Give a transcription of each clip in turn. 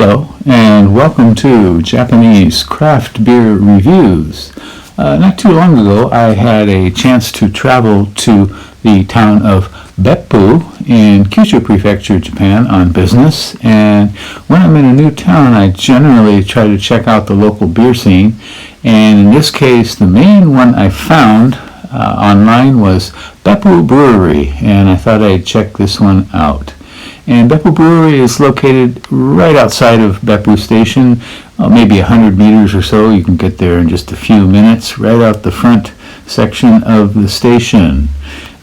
Hello, and welcome to Japanese craft beer reviews. Not too long ago, I had a chance to travel to the town of Beppu in Kyushu Prefecture, Japan on business, and when I'm in a new town, I generally try to check out the local beer scene, and in this case, the main one I found online was Beppu Brewery, and I thought I'd check this one out. And Beppu Brewery is located right outside of Beppu Station, maybe 100 meters or so. You can get there in just a few minutes, right out the front section of the station.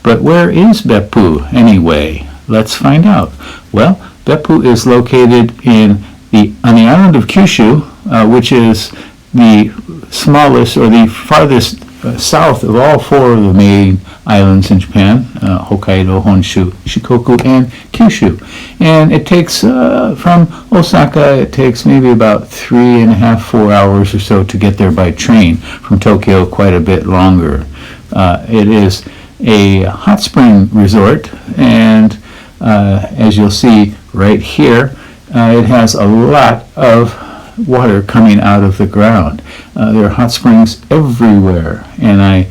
But where is Beppu anyway? Let's find out. Well, Beppu is located on the island of Kyushu, which is the smallest or the farthest south of all four of the main islands in Japan, Hokkaido, Honshu, Shikoku, and Kyushu. And it takes, from Osaka, it takes maybe about 3.5, 4 hours or so to get there by train. From Tokyo, quite a bit longer. It is a hot spring resort, and as you'll see right here, it has a lot of water coming out of the ground. There are hot springs everywhere, and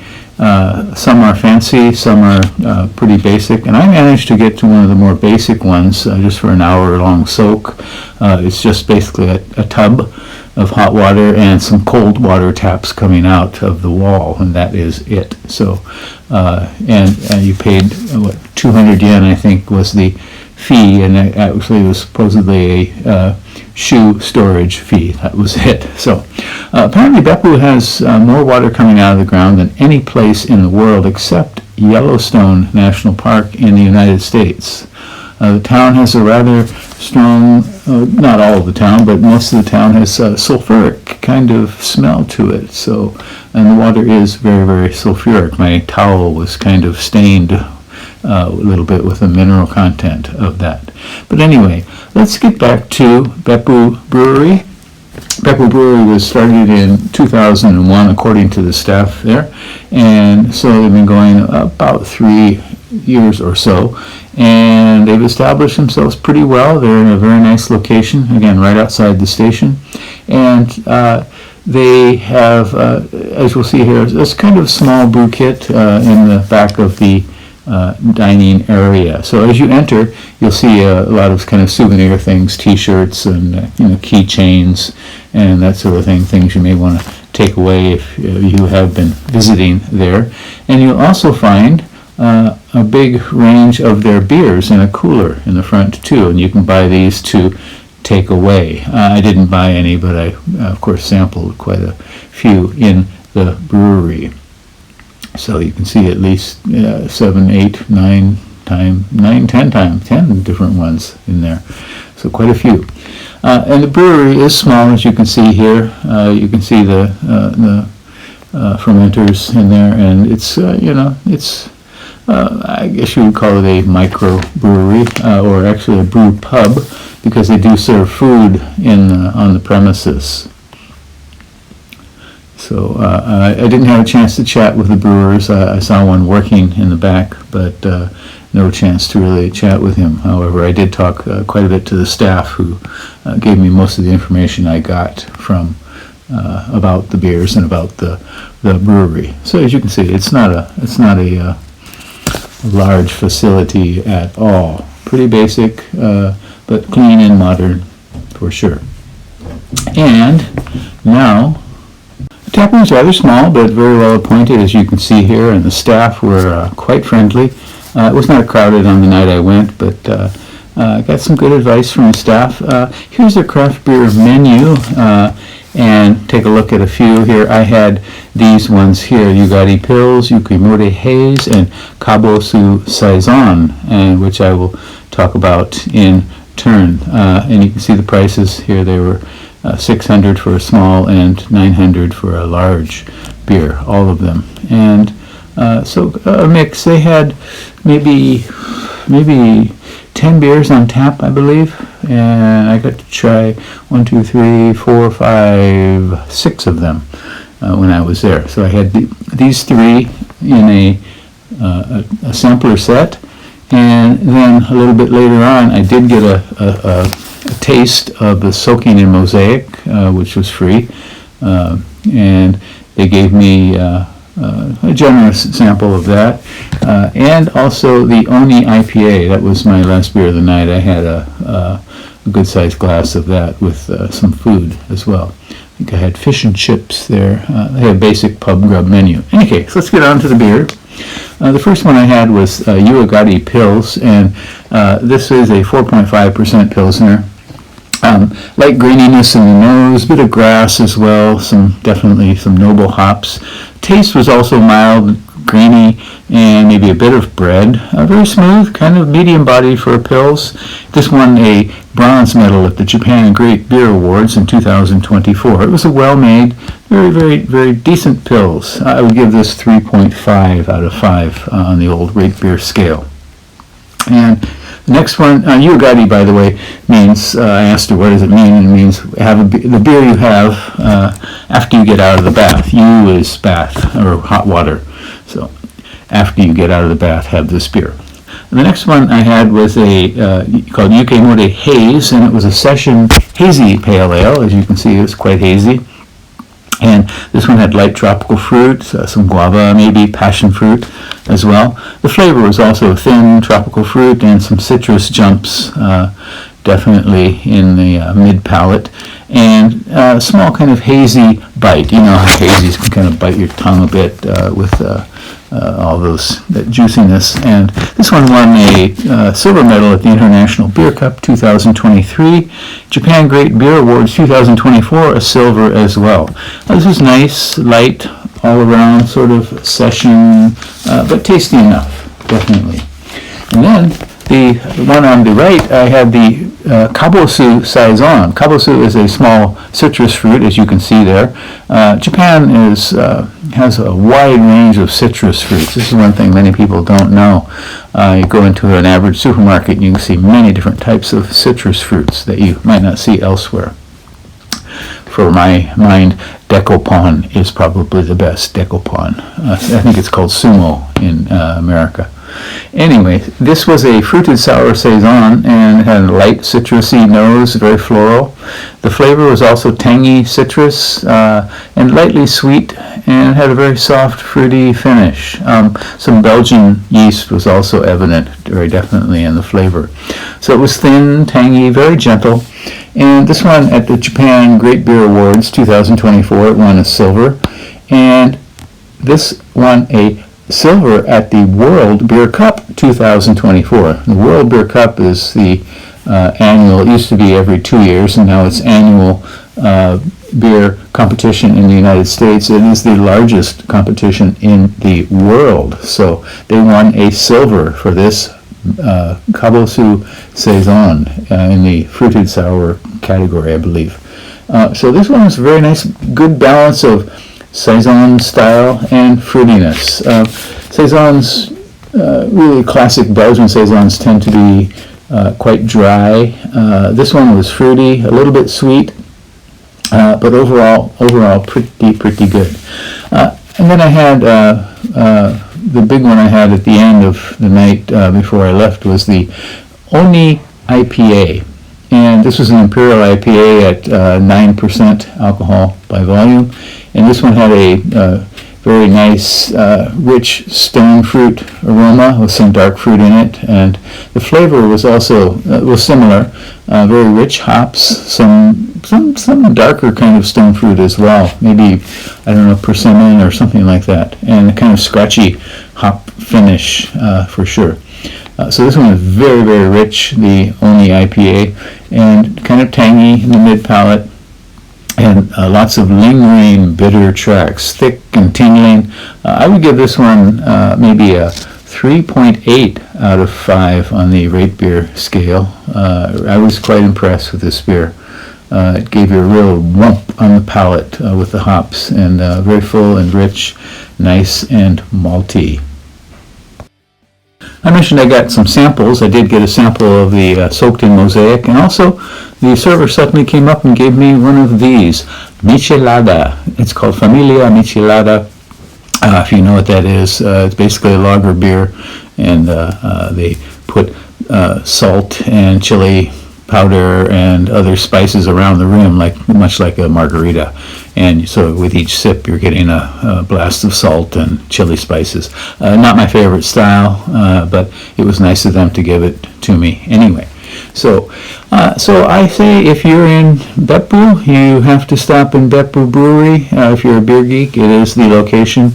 some are fancy, some are pretty basic, and I managed to get to one of the more basic ones just for an hour-long soak. It's just basically a tub of hot water and some cold water taps coming out of the wall, and that is it. So, and you paid, 200 yen, I think, was the fee, and it actually was supposedly a shoe storage fee. That was it. So apparently Beppu has more water coming out of the ground than any place in the world except Yellowstone National Park in the United States. The town has a rather strong, not all of the town, but most of the town has a sulfuric kind of smell to it. So, and the water is very, very sulfuric. My towel was kind of stained a little bit with the mineral content of that. But anyway, let's get back to Beppu Brewery. Beppu Brewery was started in 2001, according to the staff there, and so they've been going about 3 years or so, and they've established themselves pretty well. They're in a very nice location, again, right outside the station, and they have, as we'll see here, this kind of small brew kit in the back of the dining area. So as you enter, you'll see a lot of kind of souvenir things, T-shirts and keychains and that sort of thing, things you may want to take away if you have been visiting there. And you'll also find a big range of their beers in a cooler in the front too, and you can buy these to take away. I didn't buy any, but I of course sampled quite a few in the brewery. So you can see at least 7, 8, 9, 10 different ones in there. So quite a few. And the brewery is small, as you can see here. You can see the fermenters in there, and it's it's I guess you would call it a micro brewery, or actually a brew pub, because they do serve food on the premises. So I didn't have a chance to chat with the brewers. I saw one working in the back, but no chance to really chat with him. However, I did talk quite a bit to the staff, who gave me most of the information I got from about the beers and about the brewery. So as you can see, it's not a large facility at all. Pretty basic, but clean and modern for sure. And now, the tap room is rather small, but very well appointed, as you can see here, and the staff were quite friendly. It was not crowded on the night I went, but I got some good advice from the staff. Here's their craft beer menu, and take a look at a few here. I had these ones here: Yugari Pills, Yukimura Haze, and Kabosu Saison, and which I will talk about in turn. And you can see the prices here. They were 600 for a small and 900 for a large beer, all of them. And so a mix. They had maybe 10 beers on tap, I believe, and I got to try 1, 2, 3, 4, 5, 6 of them when I was there. So I had these 3 in a sampler set, and then a little bit later on I did get a taste of the soaking in mosaic, which was free, and they gave me a generous sample of that, and also the Oni IPA. That was my last beer of the night. I had a good-sized glass of that with some food as well. I think I had fish and chips there. They had a basic pub grub menu. In any case, let's get on to the beer. The first one I had was Uagadi Pils, and this is a 4.5% Pilsner. Light graininess in the nose, bit of grass as well, definitely some noble hops. Taste was also mild, grainy, and maybe a bit of bread. Very smooth, kind of medium body for a Pils. This won a bronze medal at the Japan Great Beer Awards in 2024. It was a well-made, very, very, very decent Pils. I would give this 3.5 out of 5 on the old rate beer scale. And the next one, Uagadi, by the way, means, I asked her what does it mean, and it means the beer you have after you get out of the bath. U is bath, or hot water. So after you get out of the bath, have this beer. And the next one I had was a called Yukemori Haze, and it was a session hazy pale ale. As you can see, it's quite hazy. And this one had light tropical fruit, some guava, maybe passion fruit as well. The flavor was also thin tropical fruit and some citrus jumps, definitely in the mid-palate. And a small kind of hazy bite. You know how hazies can kind of bite your tongue a bit with all that juiciness. And this one won a silver medal at the International Beer Cup 2023. Japan Great Beer Awards 2024, a silver as well. This was nice, light, all around sort of session, but tasty enough, definitely. And then the one on the right, I had the Kabosu Saison. Kabosu is a small citrus fruit, as you can see there. Japan has a wide range of citrus fruits. This is one thing many people don't know. You go into an average supermarket and you can see many different types of citrus fruits that you might not see elsewhere. For my mind, Decopon is probably the best. Decopon. I think it's called Sumo in America. Anyway, this was a fruited sour saison, and it had a light citrusy nose, very floral. The flavor was also tangy citrus and lightly sweet, and it had a very soft, fruity finish. Some Belgian yeast was also evident, very definitely, in the flavor. So it was thin, tangy, very gentle. And this one at the Japan Great Beer Awards 2024, it won a silver. And this won a silver at the World Beer Cup 2024. The World Beer Cup is the annual, it used to be every 2 years, and now it's annual beer competition in the United States. It is the largest competition in the world. So they won a silver for this Kabosu Saison in the fruited sour category, I believe. So this one was a very nice, good balance of Saison style and fruitiness. Saisons, really classic Belgian Saisons, tend to be quite dry. This one was fruity, a little bit sweet, but overall pretty good. And then I had the big one I had at the end of the night before I left was the Oni IPA. And this was an Imperial IPA at 9% alcohol by volume. And this one had a very nice, rich stone fruit aroma with some dark fruit in it. And the flavor was also was similar, very rich hops, some darker kind of stone fruit as well. Maybe, I don't know, persimmon or something like that. And a kind of scratchy hop finish for sure. So this one is very, very rich, the Oni IPA, and kind of tangy in the mid-palate, and lots of lingering bitter tracks, thick and tingling. I would give this one maybe a 3.8 out of 5 on the rate beer scale. I was quite impressed with this beer. It gave you a real wump on the palate with the hops, and very full and rich, nice and malty. I mentioned I got some samples. I did get a sample of the soaked in mosaic, and also the server suddenly came up and gave me one of these, Michelada. It's called Familia Michelada. If you know what that is, it's basically a lager beer, and they put salt and chili powder and other spices around the rim, much like a margarita. And so with each sip, you're getting a blast of salt and chili spices. Not my favorite style, but it was nice of them to give it to me anyway. So I say if you're in Beppu, you have to stop in Beppu Brewery. If you're a beer geek, it is the location.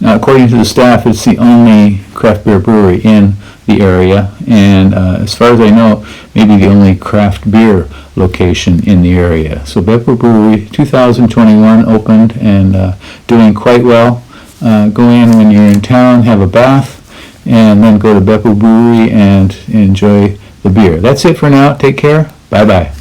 According to the staff, it's the only craft beer brewery in the area, and as far as I know, maybe the only craft beer location in the area. So Beppu Brewery, 2021 opened and doing quite well. Go in when you're in town, have a bath, and then go to Beppu Brewery and enjoy the beer. That's it for now. Take care. Bye-bye.